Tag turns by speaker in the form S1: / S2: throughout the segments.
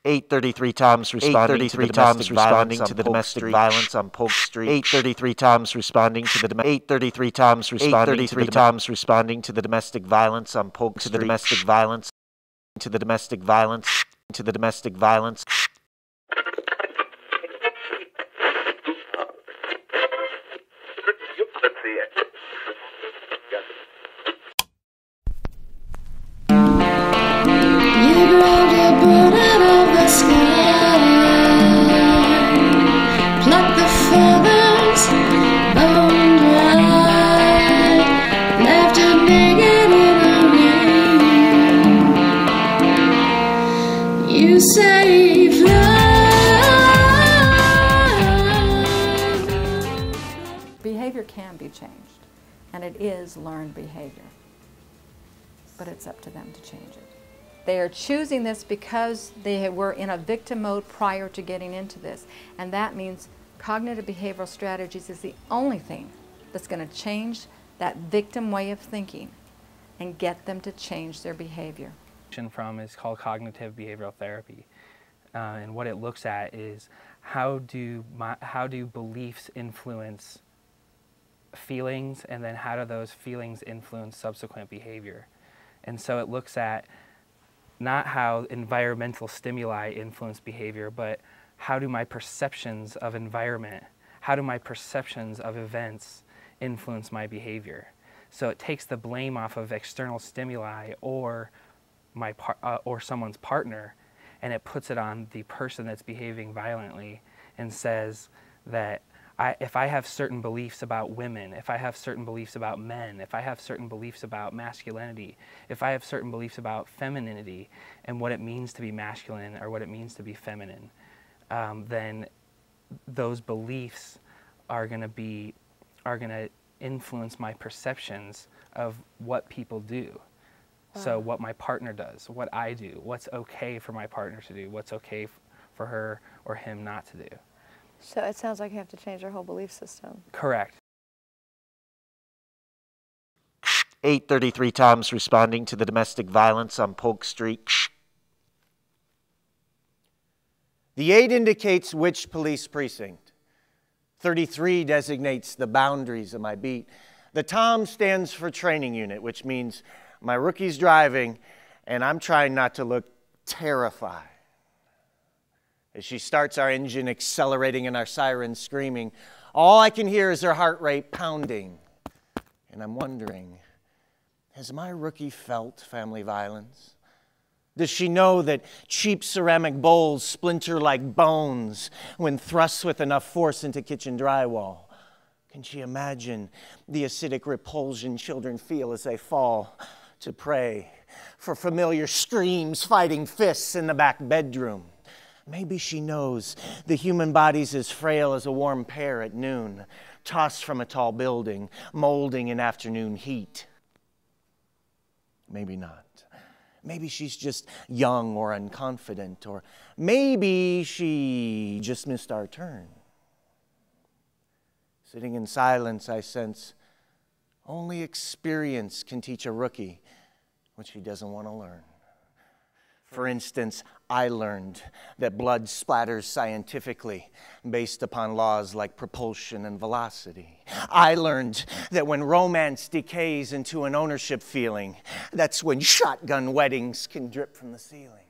S1: 833 times responding to the domestic violence on Polk Street. 833 times responding to the 833 times responding to the responding to the domestic violence on Polk Street. To the domestic violence. To the domestic violence. To the domestic violence.
S2: Behavior can be changed, and it is learned behavior, but it's up to them to change it. They are choosing this because they were in a victim mode prior to getting into this, and that means cognitive behavioral strategies is the only thing that's going to change that victim way of thinking and get them to change their behavior.
S3: From is called cognitive behavioral therapy, and what it looks at is how do beliefs influence feelings, and then how do those feelings influence subsequent behavior. And so it looks at not how environmental stimuli influence behavior, but how do my perceptions of environment, how do my perceptions of events influence my behavior. So it takes the blame off of external stimuli or someone's partner, and it puts it on the person that's behaving violently, and says that if I have certain beliefs about women, if I have certain beliefs about men, if I have certain beliefs about masculinity, if I have certain beliefs about femininity and what it means to be masculine or what it means to be feminine, then those beliefs are going to influence my perceptions of what people do. Wow. So what my partner does, what I do, what's okay for my partner to do, what's okay for her or him not to do.
S4: So it sounds like you have to change your whole belief system.
S3: Correct.
S1: 833 times responding to the domestic violence on Polk Street.
S5: The 8 indicates which police precinct. 33 designates the boundaries of my beat. The TOM stands for training unit, which means my rookie's driving and I'm trying not to look terrified. As she starts, our engine accelerating and our siren screaming, all I can hear is her heart rate pounding. And I'm wondering, has my rookie felt family violence? Does she know that cheap ceramic bowls splinter like bones when thrust with enough force into kitchen drywall? Can she imagine the acidic repulsion children feel as they fall to pray for familiar screams, fighting fists in the back bedroom? Maybe she knows the human body's as frail as a warm pear at noon, tossed from a tall building, molding in afternoon heat. Maybe not. Maybe she's just young or unconfident, or maybe she just missed our turn. Sitting in silence, I sense only experience can teach a rookie what she doesn't want to learn. For instance, I learned that blood splatters scientifically based upon laws like propulsion and velocity. I learned that when romance decays into an ownership feeling, that's when shotgun weddings can drip from the ceiling.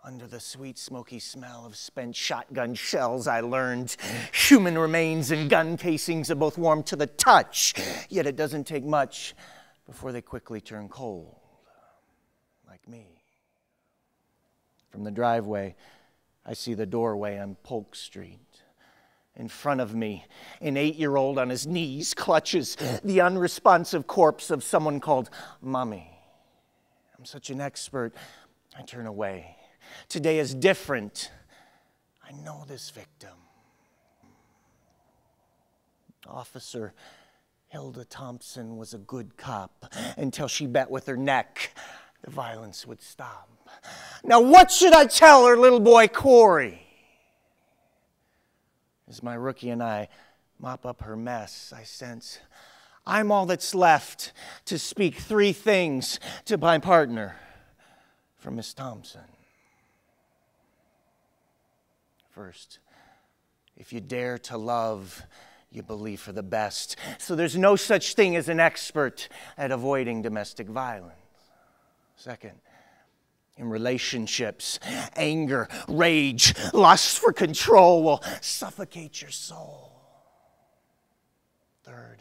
S5: Under the sweet, smoky smell of spent shotgun shells, I learned human remains and gun casings are both warm to the touch, yet it doesn't take much before they quickly turn cold, like me. From the driveway, I see the doorway on Polk Street. In front of me, an 8-year-old on his knees clutches the unresponsive corpse of someone called Mommy. I'm such an expert, I turn away. Today is different. I know this victim. Officer Hilda Thompson was a good cop until she bet with her neck the violence would stop. Now what should I tell her little boy Corey? As my rookie and I mop up her mess, I sense I'm all that's left to speak 3 things to my partner from Miss Thompson. First, if you dare to love, you believe for the best. So there's no such thing as an expert at avoiding domestic violence. Second, in relationships, anger, rage, lust for control will suffocate your soul. Third,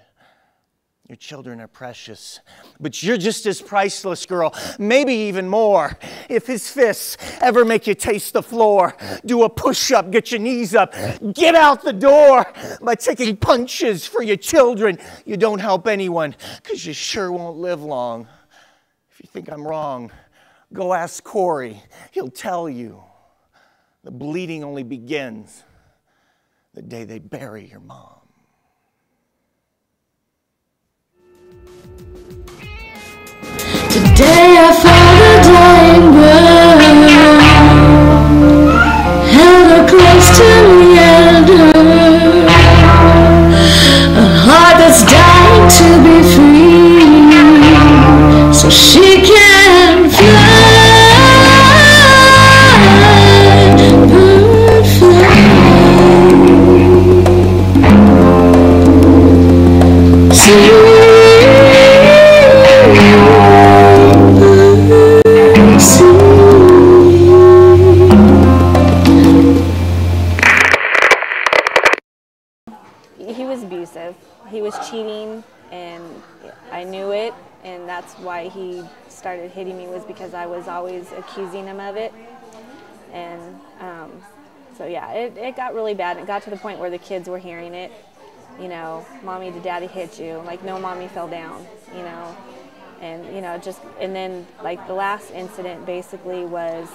S5: your children are precious, but you're just as priceless, girl, maybe even more. If his fists ever make you taste the floor, do a push-up, get your knees up, get out the door. By taking punches for your children, you don't help anyone, because you sure won't live long. If you think I'm wrong, go ask Cary. He'll tell you. The bleeding only begins the day they bury your mom.
S6: Today I found a dying girl, held her close to me and her, a heart that's dying to be free, so she can fly, bird fly.
S4: He was abusive. He was cheating, and I knew it, and that's why he started hitting me, was because I was always accusing him of it. And so yeah, it got really bad. It got to the point where the kids were hearing it. You know, Mommy, did Daddy hit you? Like, no, Mommy fell down, you know. And, you know, just, and then, like, the last incident basically was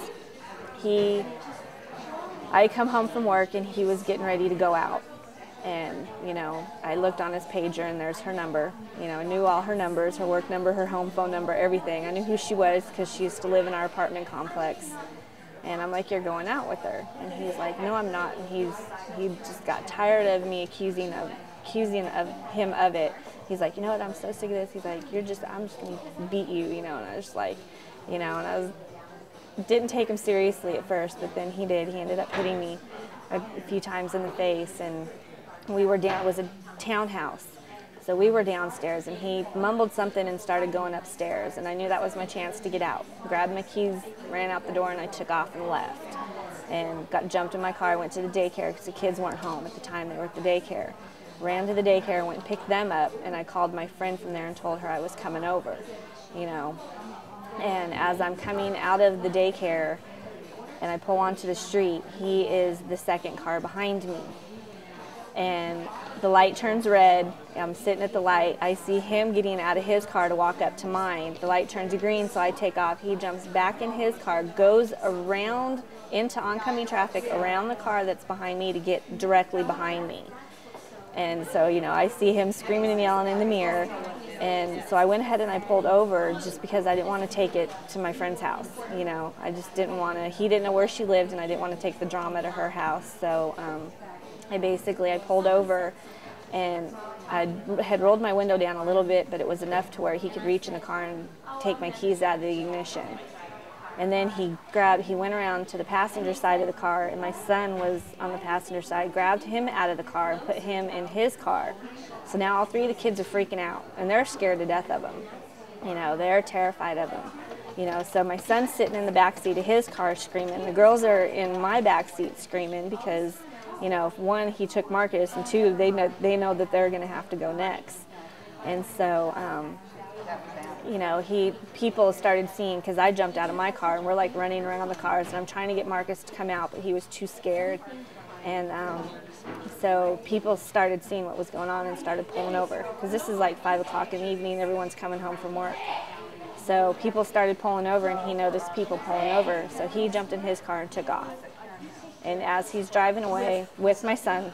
S4: I come home from work and he was getting ready to go out. And, you know, I looked on his pager and there's her number. You know, I knew all her numbers, her work number, her home phone number, everything. I knew who she was because she used to live in our apartment complex. And I'm like, you're going out with her? And he's like, no, I'm not. And he just got tired of me accusing him of it. He's like, you know what, I'm so sick of this. He's like, I'm just going to beat you, you know. And I was just like, you know, and didn't take him seriously at first, but then he did. He ended up hitting me a few times in the face, and we were down, it was a townhouse. So we were downstairs, and he mumbled something and started going upstairs, and I knew that was my chance to get out. Grabbed my keys, ran out the door, and I took off and left. And jumped in my car, went to the daycare because the kids weren't home at the time. They were at the daycare. Ran to the daycare, went and picked them up, and I called my friend from there and told her I was coming over, you know. And as I'm coming out of the daycare and I pull onto the street, he is the second car behind me. And the light turns red. I'm sitting at the light. I see him getting out of his car to walk up to mine. The light turns green, so I take off. He jumps back in his car, goes around into oncoming traffic, around the car that's behind me to get directly behind me. And so, you know, I see him screaming and yelling in the mirror. And so I went ahead and I pulled over just because I didn't want to take it to my friend's house. You know, I just didn't want to. He didn't know where she lived, and I didn't want to take the drama to her house. So I pulled over, and I had rolled my window down a little bit, but it was enough to where he could reach in the car and take my keys out of the ignition. And then he went around to the passenger side of the car, and my son was on the passenger side, grabbed him out of the car and put him in his car. So now all three of the kids are freaking out, and they're scared to death of him. You know, they're terrified of him. You know, so my son's sitting in the back seat of his car screaming. The girls are in my back seat screaming because, you know, one, he took Marcus, and two, they know that they're going to have to go next. And so, you know, people started seeing, because I jumped out of my car, and we're like running around the cars, and I'm trying to get Marcus to come out, but he was too scared. And so people started seeing what was going on and started pulling over, because this is like 5 o'clock in the evening, everyone's coming home from work. So people started pulling over, and he noticed people pulling over, so he jumped in his car and took off. And as he's driving away with my son,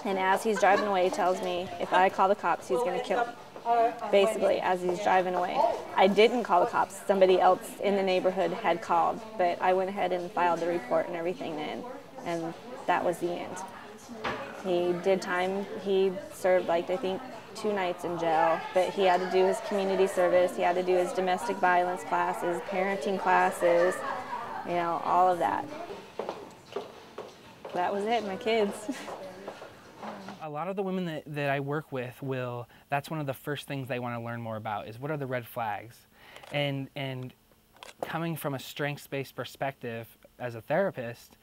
S4: and as he's driving away, he tells me, if I call the cops, he's going to kill me. Basically, as he's driving away. I didn't call the cops. Somebody else in the neighborhood had called, but I went ahead and filed the report and everything in, and that was the end. He did time. He served, like, I think 2 nights in jail, but he had to do his community service. He had to do his domestic violence classes, parenting classes, you know, all of that. that was it, my kids.
S3: A lot of the women that I work with that's one of the first things they want to learn more about is what are the red flags. And coming from a strengths-based perspective as a therapist,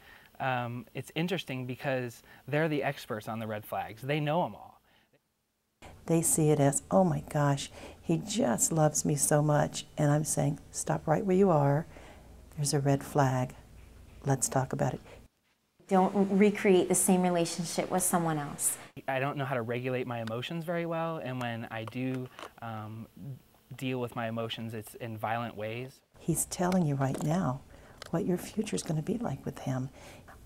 S3: it's interesting because they're the experts on the red flags. They know them all.
S7: They see it as, oh my gosh, he just loves me so much. And I'm saying, stop right where you are. There's a red flag. Let's talk about it.
S8: Don't recreate the same relationship with someone else.
S3: I don't know how to regulate my emotions very well, and when I do deal with my emotions, it's in violent ways.
S7: He's telling you right now what your future is going to be like with him.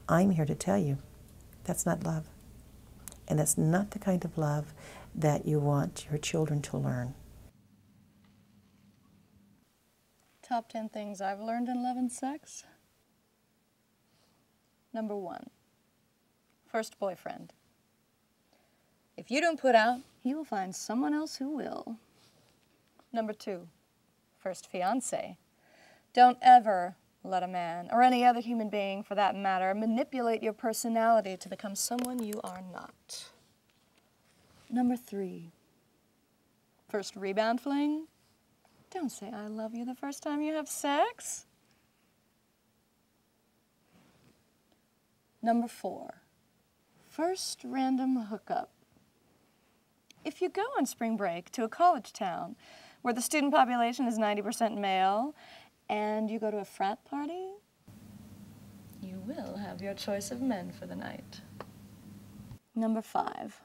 S7: I'm here to tell you that's not love. And that's not the kind of love that you want your children to learn.
S9: Top 10 things I've learned in love and sex. Number 1, first boyfriend. If you don't put out, he will find someone else who will. Number 2, first fiance. Don't ever let a man, or any other human being for that matter, manipulate your personality to become someone you are not. Number 3, first rebound fling. Don't say I love you the first time you have sex. Number 4, first random hookup. If you go on spring break to a college town where the student population is 90% male and you go to a frat party, you will have your choice of men for the night. Number 5,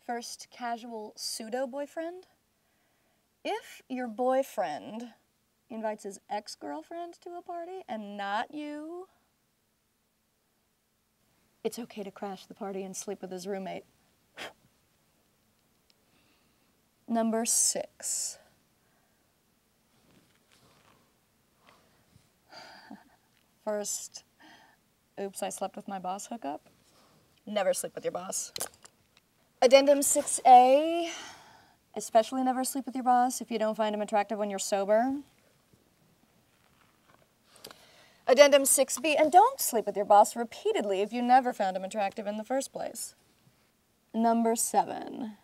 S9: first casual pseudo-boyfriend. If your boyfriend invites his ex-girlfriend to a party and not you, it's okay to crash the party and sleep with his roommate. Number 6, first, oops, I slept with my boss hookup. Never sleep with your boss. Addendum 6A, especially never sleep with your boss if you don't find him attractive when you're sober. Addendum 6B, and don't sleep with your boss repeatedly if you never found him attractive in the first place. Number 7,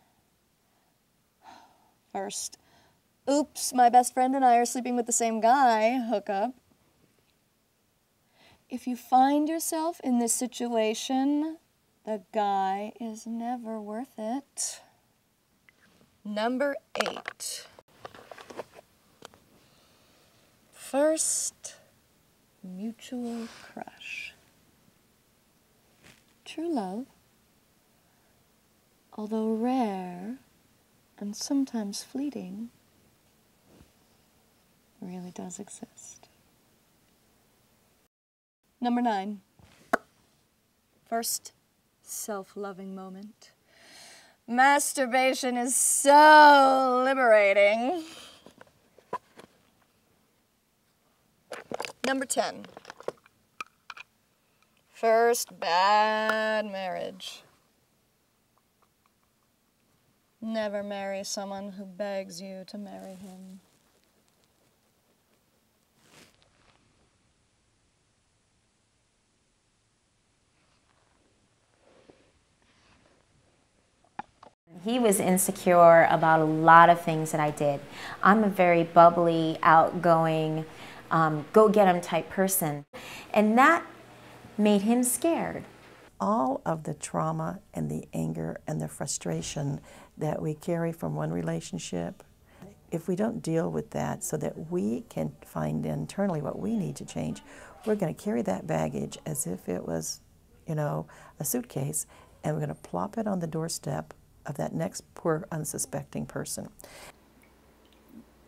S9: first, oops, my best friend and I are sleeping with the same guy, hookup. If you find yourself in this situation, the guy is never worth it. Number 8, first, mutual crush. True love, although rare and sometimes fleeting, really does exist. Number 9, first self-loving moment. Masturbation is so liberating. Number 10, first bad marriage. Never marry someone who begs you to marry him.
S8: He was insecure about a lot of things that I did. I'm a very bubbly, outgoing, go-get-'em type person, and that made him scared.
S7: All of the trauma and the anger and the frustration that we carry from one relationship, if we don't deal with that so that we can find internally what we need to change, we're going to carry that baggage as if it was, you know, a suitcase, and we're going to plop it on the doorstep of that next poor unsuspecting person.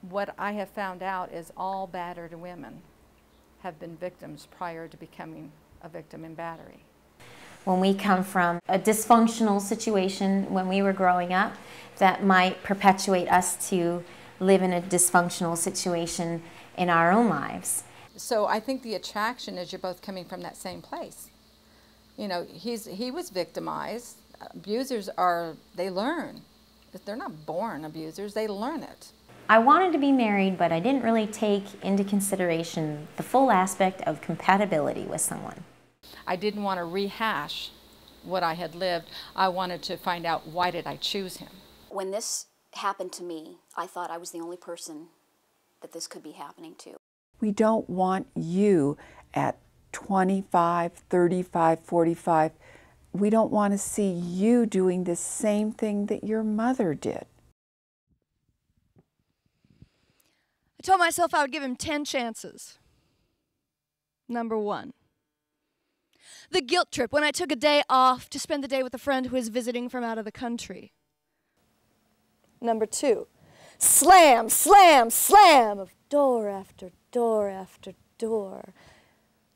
S2: What I have found out is all battered women have been victims prior to becoming a victim in battery.
S8: When we come from a dysfunctional situation when we were growing up, that might perpetuate us to live in a dysfunctional situation in our own lives.
S2: So I think the attraction is you're both coming from that same place. You know, he was victimized. Abusers they learn. They're not born abusers, they learn it.
S8: I wanted to be married, but I didn't really take into consideration the full aspect of compatibility with someone.
S2: I didn't want to rehash what I had lived. I wanted to find out, why did I choose him?
S10: When this happened to me, I thought I was the only person that this could be happening to.
S11: We don't want you at 25, 35, 45. We don't want to see you doing the same thing that your mother did.
S9: I told myself I would give him 10 chances. Number 1. The guilt trip when I took a day off to spend the day with a friend who was visiting from out of the country. Number 2. Slam, slam, slam of door after door after door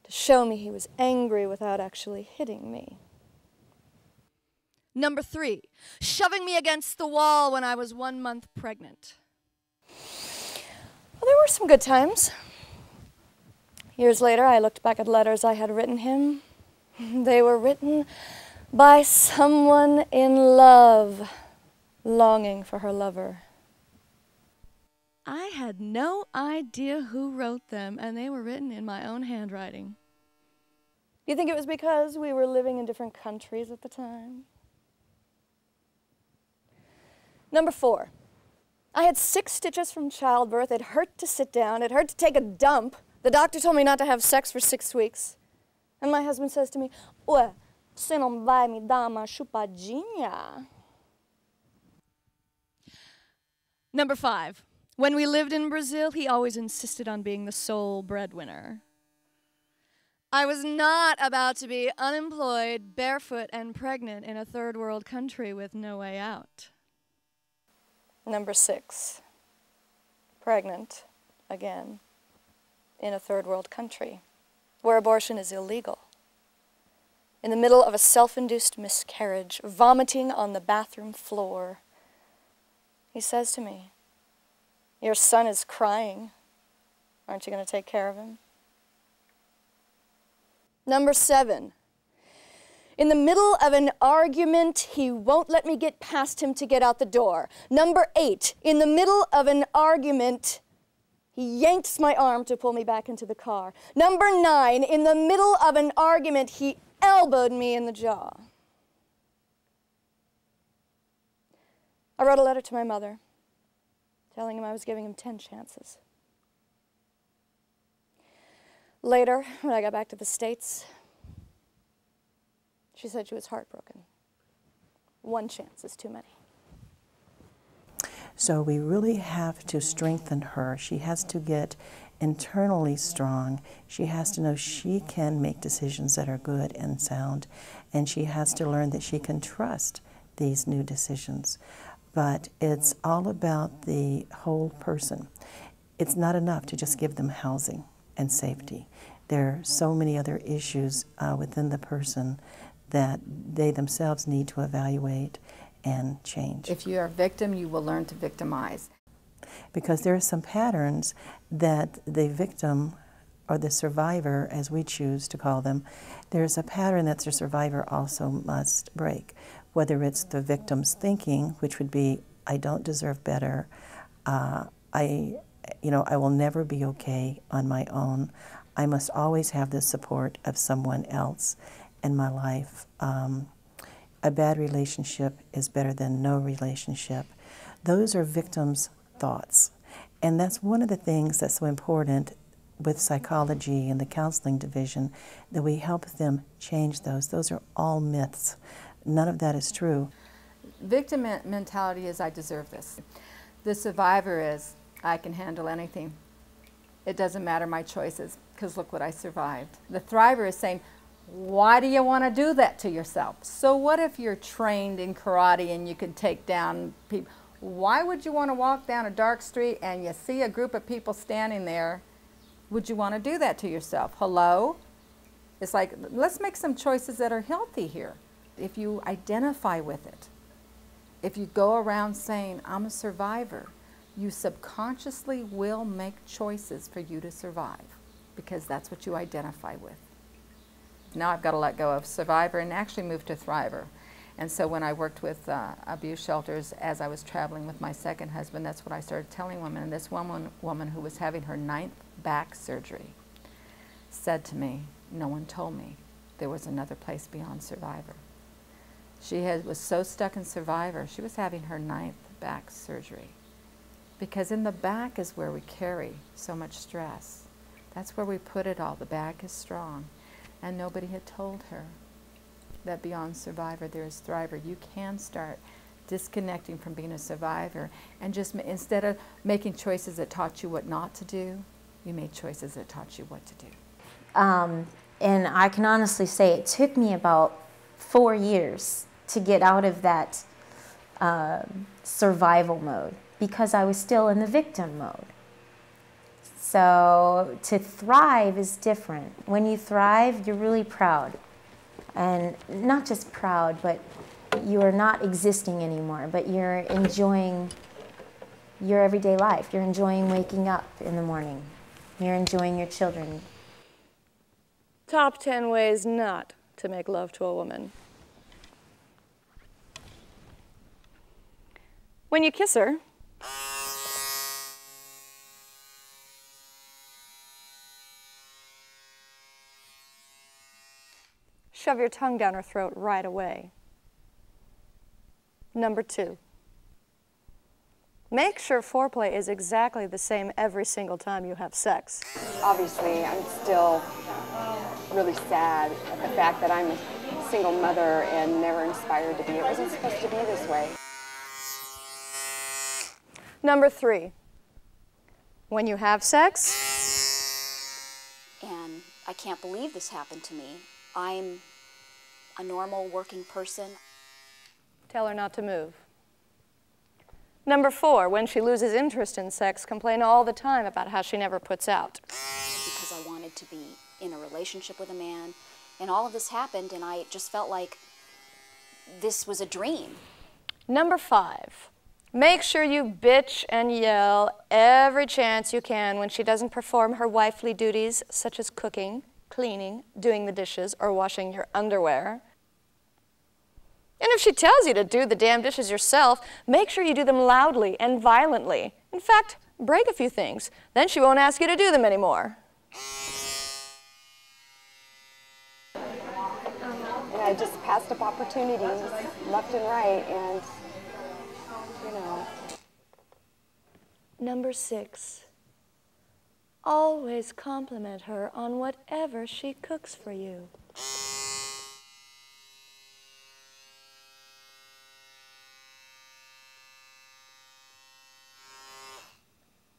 S9: to show me he was angry without actually hitting me. Number 3. Shoving me against the wall when I was 1 month pregnant. Well, there were some good times. Years later, I looked back at letters I had written him. They were written by someone in love, longing for her lover. I had no idea who wrote them, and they were written in my own handwriting. You think it was because we were living in different countries at the time? Number 4. I had 6 stitches from childbirth. It hurt to sit down. It hurt to take a dump. The doctor told me not to have sex for 6 weeks. And my husband says to me, "Ué, você não vai me dar uma chupadinha?" Number 5. When we lived in Brazil, he always insisted on being the sole breadwinner. I was not about to be unemployed, barefoot, and pregnant in a third world country with no way out. Number 6. Pregnant, again, in a third world country where abortion is illegal. In the middle of a self-induced miscarriage, vomiting on the bathroom floor, he says to me, "Your son is crying. Aren't you going to take care of him?" Number 7. In the middle of an argument, he won't let me get past him to get out the door. Number 8. In the middle of an argument, he yanks my arm to pull me back into the car. Number 9. In the middle of an argument, he elbowed me in the jaw. I wrote a letter to my mother, telling him I was giving him 10 chances. Later, when I got back to the States, she said she was heartbroken. 1 chance is too many.
S7: So we really have to strengthen her. She has to get internally strong. She has to know she can make decisions that are good and sound, and she has to learn that she can trust these new decisions. But it's all about the whole person. It's not enough to just give them housing and safety. There are so many other issues within the person that they themselves need to evaluate and change.
S2: If you're a victim, you will learn to victimize.
S7: Because there are some patterns that the victim or the survivor, as we choose to call them, there's a pattern that the survivor also must break. Whether it's the victim's thinking, which would be, I don't deserve better, I will never be okay on my own. I must always have the support of someone else in my life. A bad relationship is better than no relationship. Those are victims' thoughts. And that's one of the things that's so important with psychology and the counseling division, that we help them change those. Those are all myths. None of that is true.
S2: Victim mentality is, I deserve this. The survivor is, I can handle anything. It doesn't matter my choices, because look what I survived. The thriver is saying, why do you want to do that to yourself? So what if you're trained in karate and you can take down people? Why would you want to walk down a dark street and you see a group of people standing there? Would you want to do that to yourself? Hello? It's like, let's make some choices that are healthy here. If you identify with it, if you go around saying, I'm a survivor, you subconsciously will make choices for you to survive, because that's what you identify with. Now I've got to let go of survivor and actually move to thriver. And so when I worked with abuse shelters, as I was traveling with my second husband, that's what I started telling women. And this woman who was having her 9th back surgery said to me, no one told me there was another place beyond Survivor. She was so stuck in Survivor, she was having her 9th back surgery. Because in the back is where we carry so much stress. That's where we put it all. The back is strong. And nobody had told her that beyond Survivor there is Thriver. You can start disconnecting from being a survivor, and just instead of making choices that taught you what not to do, you made choices that taught you what to do.
S8: And I can honestly say it took me about 4 years to get out of that survival mode, because I was still in the victim mode. So to thrive is different. When you thrive, you're really proud. And not just proud, but you are not existing anymore, but you're enjoying your everyday life. You're enjoying waking up in the morning. You're enjoying your children.
S9: Top 10 ways not to make love to a woman. When you kiss her, shove your tongue down her throat right away. Number 2, make sure foreplay is exactly the same every single time you have sex.
S12: Obviously, I'm still really sad at the fact that I'm a single mother and never inspired to be. It wasn't supposed to be this way.
S9: Number 3, when you have sex,
S10: And I can't believe this happened to me. I'm a normal working person.
S9: tell her not to move. Number 4, when she loses interest in sex, complain all the time about how she never puts out.
S10: Because I wanted to be in a relationship with a man, and all of this happened, and I just felt like this was a dream.
S9: Number 5, make sure you bitch and yell every chance you can when she doesn't perform her wifely duties, such as cooking, cleaning, doing the dishes, or washing your underwear. And if she tells you to do the damn dishes yourself, make sure you do them loudly and violently. In fact, break a few things. Then she won't ask you to do them anymore.
S12: And I just passed up opportunities left and right, and, you know.
S9: Number 6, always compliment her on whatever she cooks for you.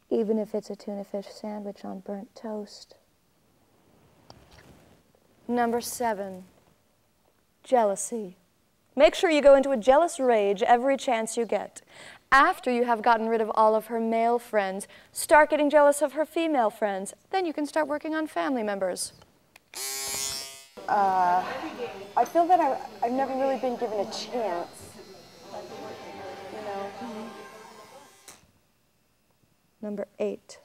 S9: Even if it's a tuna fish sandwich on burnt toast. Number 7, jealousy. Make sure you go into a jealous rage every chance you get. After you have gotten rid of all of her male friends, start getting jealous of her female friends. Then you can start working on family members.
S12: I feel that I've never really been given a chance, you know.
S9: Number 8,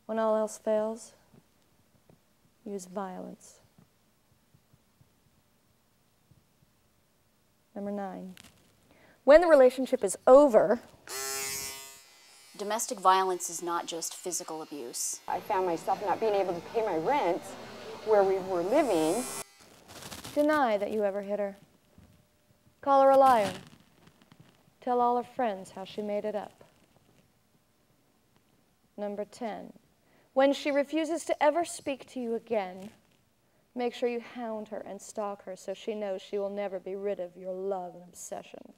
S9: when all else fails, use violence. Number 9, when the relationship is over,
S10: Domestic violence is not just physical abuse.
S12: I found myself not being able to pay my rent where we were living.
S9: deny that you ever hit her. Call her a liar. Tell all her friends how she made it up. Number 10, when she refuses to ever speak to you again, make sure you hound her and stalk her so she knows she will never be rid of your love and obsession.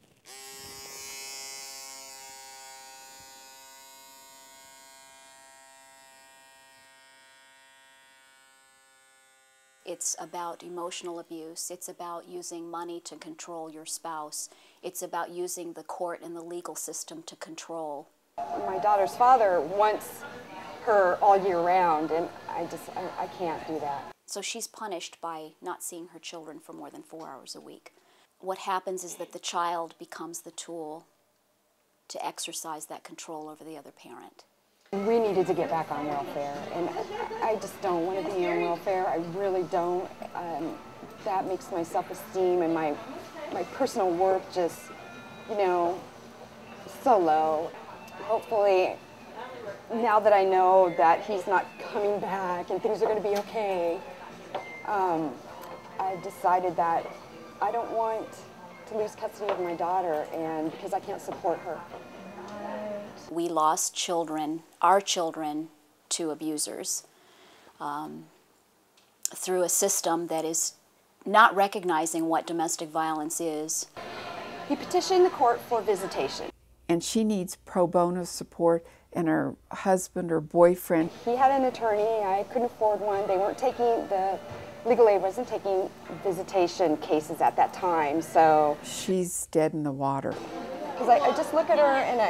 S10: It's about emotional abuse. It's about using money to control your spouse. It's about using the court and the legal system to control.
S12: My daughter's father wants her all year round, and I can't do that.
S10: So she's punished by not seeing her children for more than 4 hours a week. What happens is that the child becomes the tool to exercise that control over the other parent.
S12: We needed to get back on welfare, and I just don't want to be on welfare. I really don't. That makes my self-esteem and my personal worth just, you know, so low. Hopefully now that I know that he's not coming back and things are going to be okay, I decided that I don't want to lose custody of my daughter, and because I can't support her.
S10: We lost children, our children, to abusers through a system that is not recognizing what domestic violence is.
S12: He petitioned the court for visitation.
S11: And she needs pro bono support, and her husband or boyfriend.
S12: He had an attorney. I couldn't afford one. They weren't taking, the legal aid wasn't taking visitation cases at that time, so.
S11: She's dead in the water.
S12: Because I just look at her and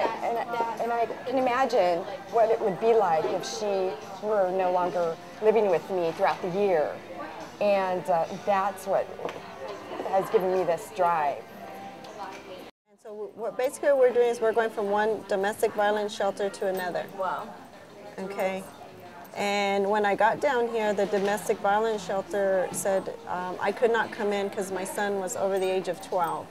S12: I can imagine what it would be like if she were no longer living with me throughout the year. And that's what has given me this drive.
S13: And so what basically we're doing is we're going from one domestic violence shelter to another.
S12: Wow.
S13: Okay. And when I got down here, the domestic violence shelter said I could not come in because my son was over the age of 12.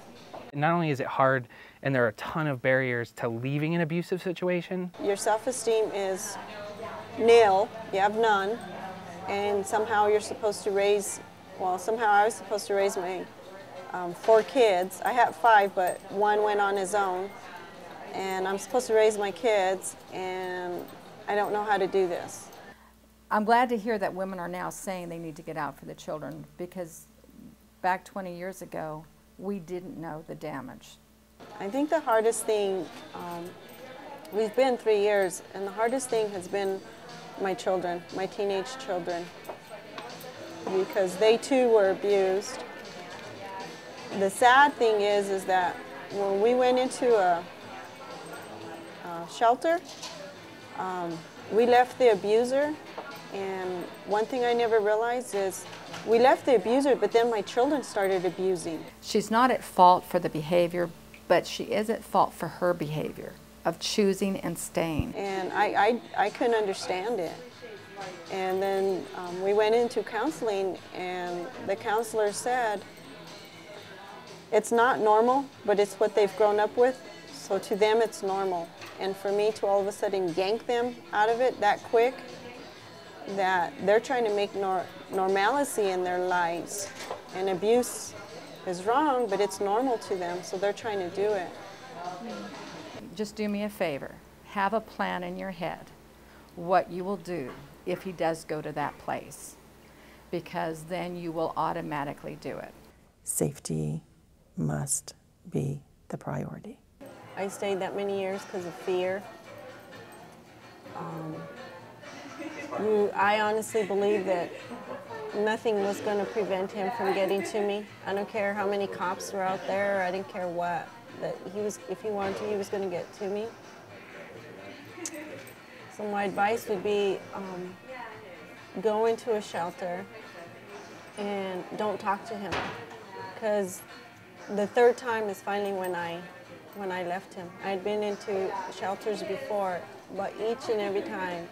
S3: Not only is it hard, and there are a ton of barriers to leaving an abusive situation.
S13: Your self-esteem is nil, you have none, and somehow you're supposed to raise, well, somehow I was supposed to raise my 4 kids. I had 5, but one went on his own, and I'm supposed to raise my kids, and I don't know how to do this.
S2: I'm glad to hear that women are now saying they need to get out for the children, because back 20 years ago, we didn't know the damage.
S13: I think the hardest thing, we've been 3 years, and the hardest thing has been my children, my teenage children, because they too were abused. The sad thing is that when we went into a shelter, we left the abuser, and one thing I never realized is we left the abuser, but then my children started abusing.
S2: She's not at fault for the behavior, but she is at fault for her behavior of choosing and staying.
S13: And I couldn't understand it. And then we went into counseling, and the counselor said, it's not normal, but it's what they've grown up with, so to them it's normal. And for me to all of a sudden yank them out of it that quick, that they're trying to make normalcy in their lives. And abuse is wrong, but it's normal to them, so they're trying to do it.
S2: Just do me a favor. Have a plan in your head what you will do if he does go to that place, because then you will automatically do it.
S7: Safety must be the priority.
S13: I stayed that many years because of fear. I honestly believe that nothing was going to prevent him from getting to me. I don't care how many cops were out there. I didn't care what. That if he wanted to, he was going to get to me. So my advice would be go into a shelter and don't talk to him. Because the 3rd time is finally when I left him. I had been into shelters before, but each and every time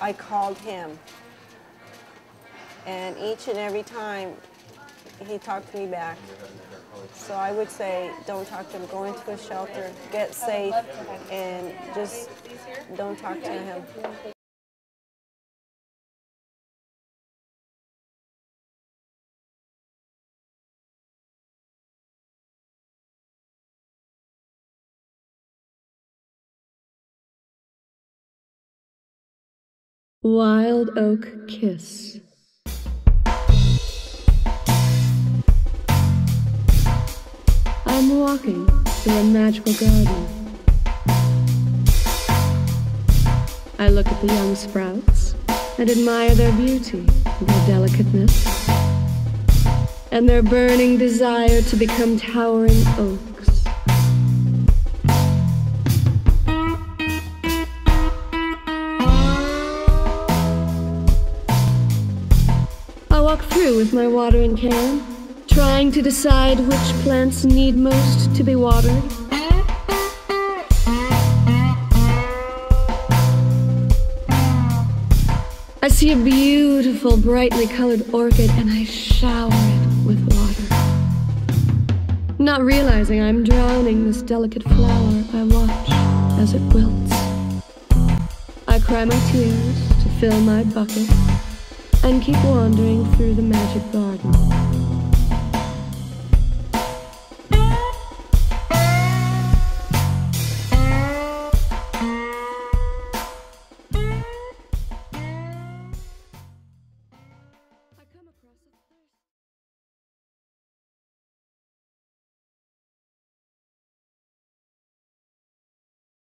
S13: I called him, and each and every time he talked me back. So I would say don't talk to him, go into a shelter, get safe, and just don't talk to him.
S6: Wild Oak Kiss. I'm walking through a magical garden. I look at the young sprouts and admire their beauty, their delicateness, and their burning desire to become towering oaks. I walk through with my watering can, trying to decide which plants need most to be watered. I see a beautiful, brightly colored orchid, and I shower it with water. Not realizing I'm drowning this delicate flower, I watch as it wilts. I cry my tears, to fill my bucket, and keep wandering through the magic garden.